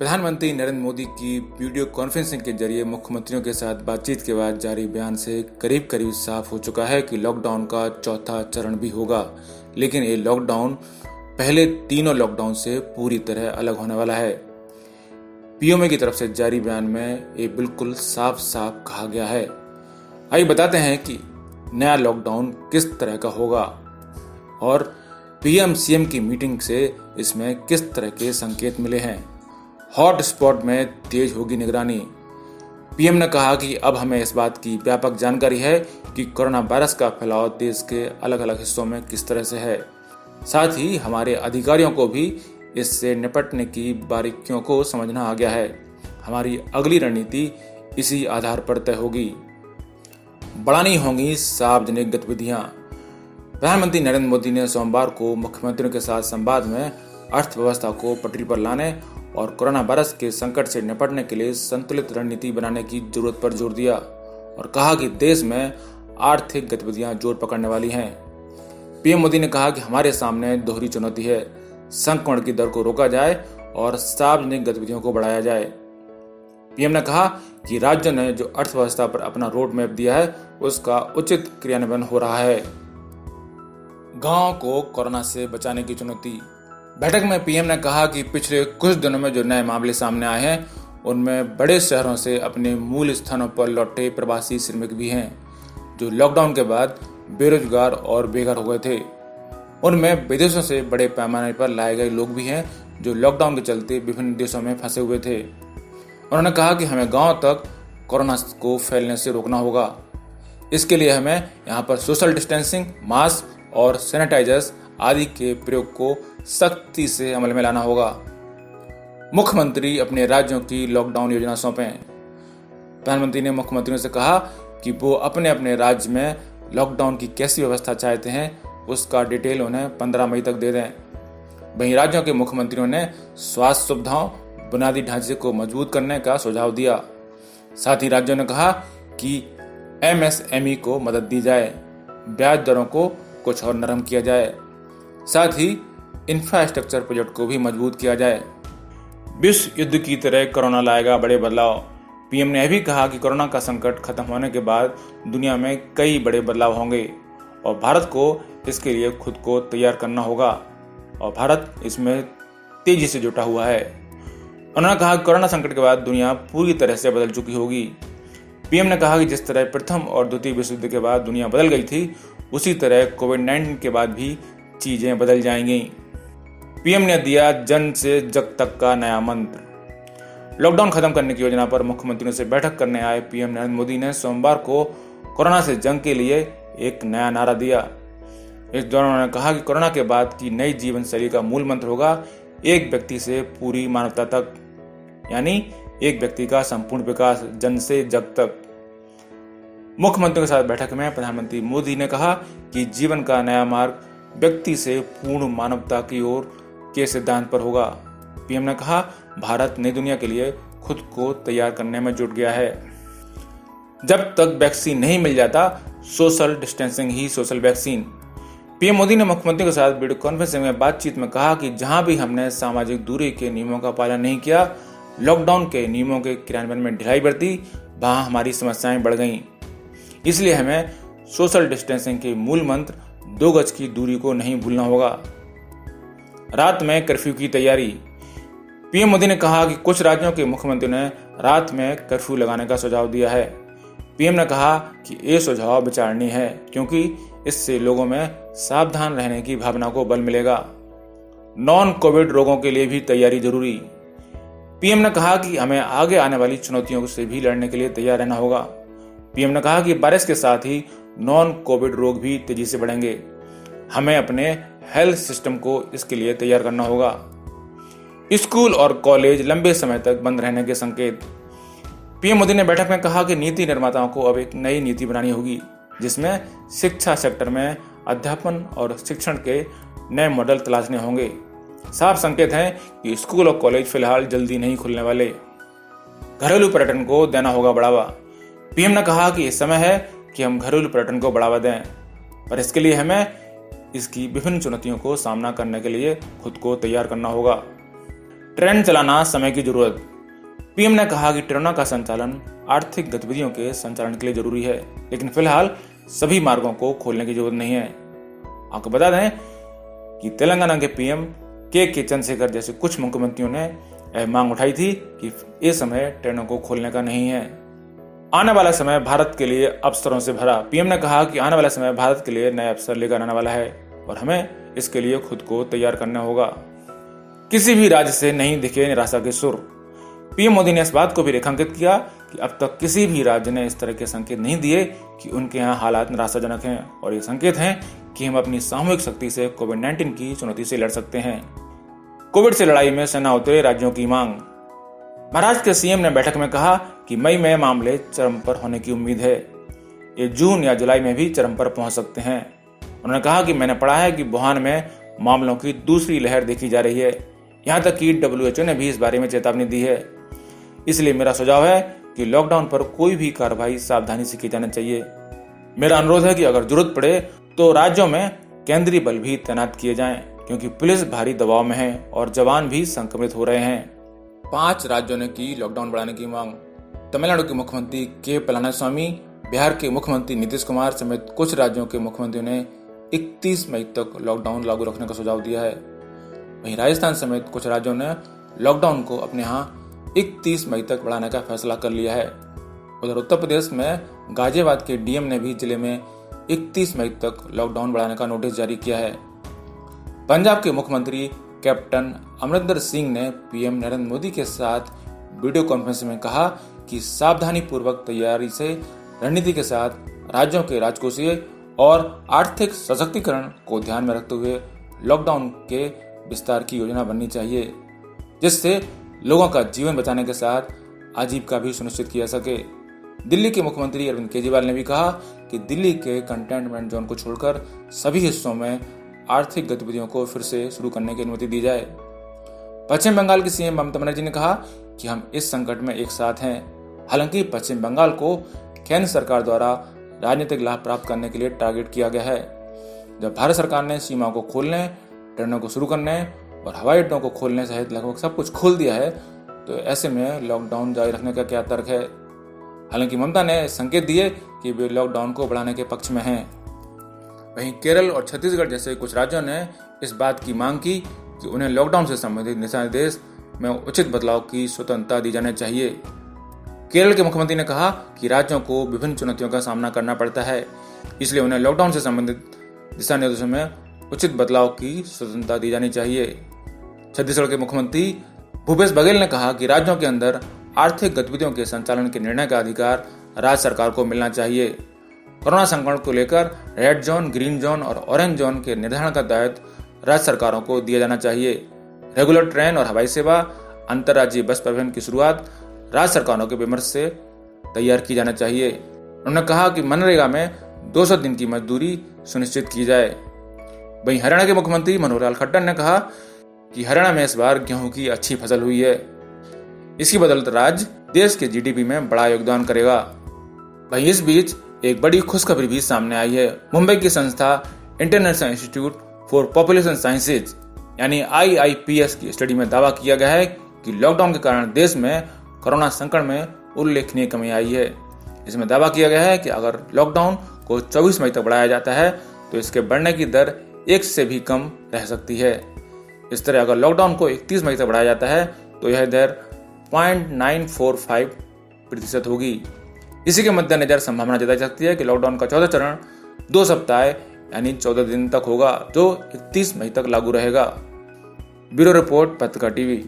प्रधानमंत्री नरेंद्र मोदी की video conferencing के जरिए मुख्यमंत्रियों के साथ बातचीत के बाद जारी बयान से करीब करीब साफ हो चुका है कि लॉकडाउन का चौथा चरण भी होगा, लेकिन ये लॉकडाउन पहले तीनों लॉकडाउन से पूरी तरह अलग होने वाला है। पीएमओ की तरफ से जारी बयान में ये बिल्कुल साफ साफ कहा गया है। आइए बताते हैं कि नया लॉकडाउन किस तरह का होगा और पीएम सीएम की मीटिंग से इसमें किस तरह के संकेत मिले हैं। हॉट स्पॉट में तेज होगी निगरानी। पीएम ने कहा कि अब हमें इस बात की व्यापक जानकारी है कि कोरोना वायरस का फैलाव देश के अलग अलग हिस्सों में किस तरह से है। साथ ही हमारे अधिकारियों को भी इससे निपटने की बारीकियों को समझना आ गया है। हमारी अगली रणनीति इसी आधार पर तय होगी। बढ़ानी होंगी सार्वजनिक गतिविधियां। प्रधानमंत्री नरेंद्र मोदी ने सोमवार को मुख्यमंत्रियों के साथ संवाद में अर्थव्यवस्था को पटरी पर लाने और कोरोना वायरस के संकट से निपटने के लिए संतुलित रणनीति बनाने की जरूरत पर जोर दिया और कहा कि देश में आर्थिक गतिविधियां जोर पकड़ने वाली हैं। पीएम मोदी ने कहा कि हमारे सामने दोहरी चुनौती है, संक्रमण की दर को रोका जाए और सार्वजनिक गतिविधियों को बढ़ाया जाए। पीएम ने कहा कि राज्यों ने जो अर्थव्यवस्था पर अपना रोड मैप दिया है उसका उचित क्रियान्वयन हो रहा है। गांव को कोरोना से बचाने की चुनौती। बैठक में पीएम ने कहा कि पिछले कुछ दिनों में जो नए मामले सामने आए हैं उनमें बड़े शहरों से अपने मूल स्थानों पर लौटे प्रवासी श्रमिक भी हैं, जो लॉकडाउन के बाद बेरोजगार और बेघर हो गए थे। उनमें विदेशों से बड़े पैमाने पर लाए गए लोग भी हैं, जो लॉकडाउन के चलते विभिन्न देशों में फंसे हुए थे। उन्होंने कहा कि हमें गांव तक कोरोना को फैलने से रोकना होगा। इसके लिए हमें यहाँ पर सोशल डिस्टेंसिंग, मास्क और सैनिटाइजर्स आदि के प्रयोग को सख्ती से अमल में लाना होगा। मुख्यमंत्री अपने राज्यों की लॉकडाउन योजना सौंपें। प्रधानमंत्री ने मुख्यमंत्रियों से कहा कि वो अपने अपने राज्य में लॉकडाउन की कैसी व्यवस्था चाहते हैं उसका डिटेल उन्हें 15 मई तक दे दें। वहीं राज्यों के मुख्यमंत्रियों ने स्वास्थ्य सुविधाओं, बुनियादी ढांचे को मजबूत करने का सुझाव दिया। साथ ही राज्यों ने कहा कि एमएसएमई को मदद दी जाए, ब्याज दरों को कुछ और नरम किया जाए, साथ ही इंफ्रास्ट्रक्चर प्रोजेक्ट को भी मजबूत किया जाए। विश्व युद्ध की तरह कोरोना लाएगा बड़े बदलाव। पीएम ने यह भी कहा कि कोरोना का संकट खत्म होने के बाद दुनिया में कई बड़े बदलाव होंगे और भारत को इसके लिए खुद को तैयार करना होगा और भारत इसमें तेजी से जुटा हुआ है। उन्होंने कहा कि कोरोना संकट के बाद दुनिया पूरी तरह से बदल चुकी होगी। पीएम ने कहा कि जिस तरह प्रथम और द्वितीय विश्व युद्ध के बाद दुनिया बदल गई थी, उसी तरह कोविड-19 के बाद भी चीजें बदल जाएंगी। पीएम ने दिया जन से जग तक का नया मंत्र। लॉकडाउन खत्म करने की योजना पर मुख्यमंत्रियों से बैठक करने आए पीएम नरेंद्र मोदी ने सोमवार को कोरोना से जंग के लिए एक नया नारा दिया। इस दौरान उन्होंने कहा कि कोरोना के बाद की नई जीवन शैली का मूल मंत्र होगा एक व्यक्ति से पूरी मानवता तक, यानी एक व्यक्ति का संपूर्ण विकास, जन से जग तक। मुख्यमंत्रियों के साथ बैठक में प्रधानमंत्री मोदी ने कहा कि जीवन का नया मार्ग व्यक्ति से पूर्ण मानवता की ओर के सिद्धांत पर होगा। पीएम ने कहा भारत नई दुनिया के लिए खुद को तैयार करने में जुट गया है। जब तक वैक्सीन नहीं मिल जाता, सोशल डिस्टेंसिंग ही सोशल वैक्सीन। पीएम मोदी ने मुख्यमंत्री के साथ वीडियो कॉन्फ्रेंसिंग में बातचीत में कहा कि जहां भी हमने सामाजिक दूरी के नियमों का पालन नहीं किया, लॉकडाउन के नियमों के क्रियान्वयन में ढिलाई बरती, वहां हमारी समस्याएं बढ़ गईं। इसलिए हमें सोशल डिस्टेंसिंग के मूल मंत्र 2 गज की दूरी को नहीं भूलना होगा। रात में कर्फ्यू की तैयारी। पीएम मोदी ने कहा कि कुछ राज्यों के मुख्यमंत्रियों ने रात में कर्फ्यू लगाने का सुझाव दिया है। पीएम ने कहा कि ये सुझाव विचारणीय है क्योंकि इससे लोगों में सावधान रहने की भावना को बल मिलेगा। नॉन कोविड रोगों के लिए भी तैयारी जरूरी। पीएम ने कहा कि हमें आगे आने वाली चुनौतियों से भी लड़ने के लिए तैयार रहना होगा। पीएम ने कहा कि वायरस के साथ ही नॉन कोविड रोग भी तेजी से बढ़ेंगे। हमें अपने हेल्थ सिस्टम को इसके लिए तैयार करना होगा। स्कूल और कॉलेज लंबे समय तक बंद रहने के संकेत। पीएम मोदी ने बैठक में कहा कि नीति निर्माताओं को अब एक नई नीति बनानी होगी जिसमें शिक्षा सेक्टर में अध्यापन और शिक्षण के नए मॉडल तलाशने होंगे। साफ संकेत हैं कि स्कूल और कॉलेज फिलहाल जल्दी नहीं खुलने वाले। घरेलू पर्यटन को देना होगा बढ़ावा। पीएम ने कहा कि यह समय है कि हम घरेलू पर्यटन को बढ़ावा दें, पर इसके लिए हमें इसकी विभिन्न चुनौतियों को सामना करने के लिए खुद को तैयार करना होगा। ट्रेन चलाना समय की जरूरत। पीएम ने कहा कि ट्रेनों का संचालन आर्थिक गतिविधियों के संचालन के लिए जरूरी है, लेकिन फिलहाल सभी मार्गों को खोलने की जरूरत नहीं है। आपको बता दें कि तेलंगाना के पीएम के चंद्रशेखर जैसे कुछ मुख्यमंत्रियों ने यह मांग उठाई थी कि ये समय ट्रेनों को खोलने का नहीं है। आने वाला समय भारत के लिए अवसरों से भरा। पीएम ने कहा कि आने वाला समय भारत के लिए नए अवसर लेकर आने वाला है और हमें इसके लिए खुद को तैयार करना होगा। किसी भी राज्य से नहीं दिखे निराशा के सुर। पीएम मोदी ने इस बात को भी रेखांकित किया कि अब तक किसी भी राज्य ने इस तरह के संकेत नहीं दिए कि उनके यहाँ हालात निराशाजनक हैं और ये संकेत हैं कि हम अपनी सामूहिक शक्ति से कोविड-19 की चुनौती से लड़ सकते हैं। कोविड से लड़ाई में सेना उतरे राज्यों की मांग। महाराष्ट्र के सीएम ने बैठक में कहा कि मई में मामले चरम पर होने की उम्मीद है। ये जून या जुलाई में भी चरम पर पहुंच सकते हैं। उन्होंने कहा कि मैंने पढ़ा है कि वुहान में मामलों की दूसरी लहर देखी जा रही है। यहाँ तक कि WHO ने भी इस बारे में चेतावनी दी है। इसलिए मेरा सुझाव है कि लॉकडाउन पर कोई भी कार्रवाई सावधानी से की जानी चाहिए। मेरा अनुरोध है कि अगर जरूरत पड़े तो राज्यों में केंद्रीय बल भी तैनात किए जाएं, क्योंकि पुलिस भारी दबाव में है और जवान भी संक्रमित हो रहे हैं। 5 राज्यों ने की लॉकडाउन बढ़ाने की मांग। तमिलनाडु के मुख्यमंत्री के पलानीस्वामी, बिहार के मुख्यमंत्री नीतीश कुमार समेत कुछ राज्यों के मुख्यमंत्रियों ने 31 मई तक लॉकडाउन लागू रखने का सुझाव दिया है। वहीं राजस्थान समेत कुछ राज्यों ने लॉकडाउन को अपने यहाँ 31 मई तक बढ़ाने का फैसला कर लिया है। उधर उत्तर प्रदेश में गाजियाबाद के डीएम ने भी जिले में 31 मई तक लॉकडाउन बढ़ाने का नोटिस जारी किया है। पंजाब के मुख्यमंत्री कैप्टन अमरिंदर सिंह ने पीएम नरेंद्र मोदी के साथ वीडियो कॉन्फ्रेंस में कहा कि सावधानी पूर्वक तैयारी से रणनीति के साथ राज्यों के राजकोषीय और आर्थिक सशक्तिकरण को ध्यान में रखते हुए लॉकडाउन के विस्तार की योजना बननी चाहिए, जिससे लोगों का जीवन बचाने के साथ आजीविका भी सुनिश्चित किया सके। दिल्ली के मुख्यमंत्री अरविंद केजरीवाल ने भी कहा कि दिल्ली के कंटेनमेंट जोन को छोड़कर सभी हिस्सों में आर्थिक गतिविधियों को फिर से शुरू करने की अनुमति दी जाए। पश्चिम बंगाल की सीएम ममता बनर्जी ने कहा कि हम इस संकट में एक साथ हैं। हालांकि पश्चिम बंगाल को केंद्र सरकार द्वारा राजनीतिक लाभ प्राप्त करने के लिए टारगेट किया गया है। जब भारत सरकार ने सीमाओं को खोलने, ट्रेनों को शुरू करने और हवाई अड्डों को खोलने सहित लगभग सब कुछ खोल दिया है, तो ऐसे में लॉकडाउन जारी रखने का क्या तर्क है। हालांकि ममता ने संकेत दिए कि वे लॉकडाउन को बढ़ाने के पक्ष में हैं। वहीं केरल और छत्तीसगढ़ जैसे कुछ राज्यों ने इस बात की मांग की कि उन्हें लॉकडाउन से संबंधित दिशा निर्देश में उचित बदलाव की स्वतंत्रता दी जानी चाहिए। केरल के मुख्यमंत्री ने कहा कि राज्यों को विभिन्न चुनौतियों का सामना करना पड़ता है, इसलिए उन्हें लॉकडाउन से संबंधित दिशा निर्देशों में उचित बदलाव की स्वतंत्रता दी जानी चाहिए। छत्तीसगढ़ के मुख्यमंत्री भूपेश बघेल ने कहा कि राज्यों के अंदर आर्थिक गतिविधियों के संचालन के निर्णय का अधिकार राज्य सरकार को मिलना चाहिए। कोरोना संक्रमण को लेकर रेड जोन, ग्रीन जोन और ऑरेंज जोन के निर्धारण का दायित्व राज्य सरकारों को दिया जाना चाहिए। रेगुलर ट्रेन और हवाई सेवा, अंतर्राज्यीय बस परिवहन की शुरुआत राज्य सरकारों के विमर्श से तैयार की जाना चाहिए। उन्होंने कहा कि मनरेगा में 200 दिन की मजदूरी सुनिश्चित की जाए। वहीं हरियाणा के मुख्यमंत्री मनोहर लाल खट्टर ने कहा कि हरियाणा में इस बार गेहूं की अच्छी फसल हुई है। इसकी बदौलत राज्य देश के जीडीपी में बड़ा योगदान करेगा। वहीं इस बीच एक बड़ी खुशखबरी भी सामने आई है। मुंबई की संस्था international institute for population sciences यानी IIPS की स्टडी में दावा किया गया है कि लॉकडाउन के कारण देश में कोरोना संकट में उल्लेखनीय कमी आई है। इसमें दावा किया गया है कि अगर लॉकडाउन को 24 मई तक बढ़ाया जाता है तो इसके बढ़ने की दर 1 से भी कम रह सकती है। इस तरह अगर लॉकडाउन को 31 मई तक बढ़ाया जाता है तो यह दर 0.945% होगी। इसी के मद्देनजर संभावना जताई जा सकती है कि लॉकडाउन का 14 चरण 2 सप्ताह यानी 14 दिन तक होगा, जो 31 मई तक लागू रहेगा। ब्यूरो रिपोर्ट, पत्रकार टीवी।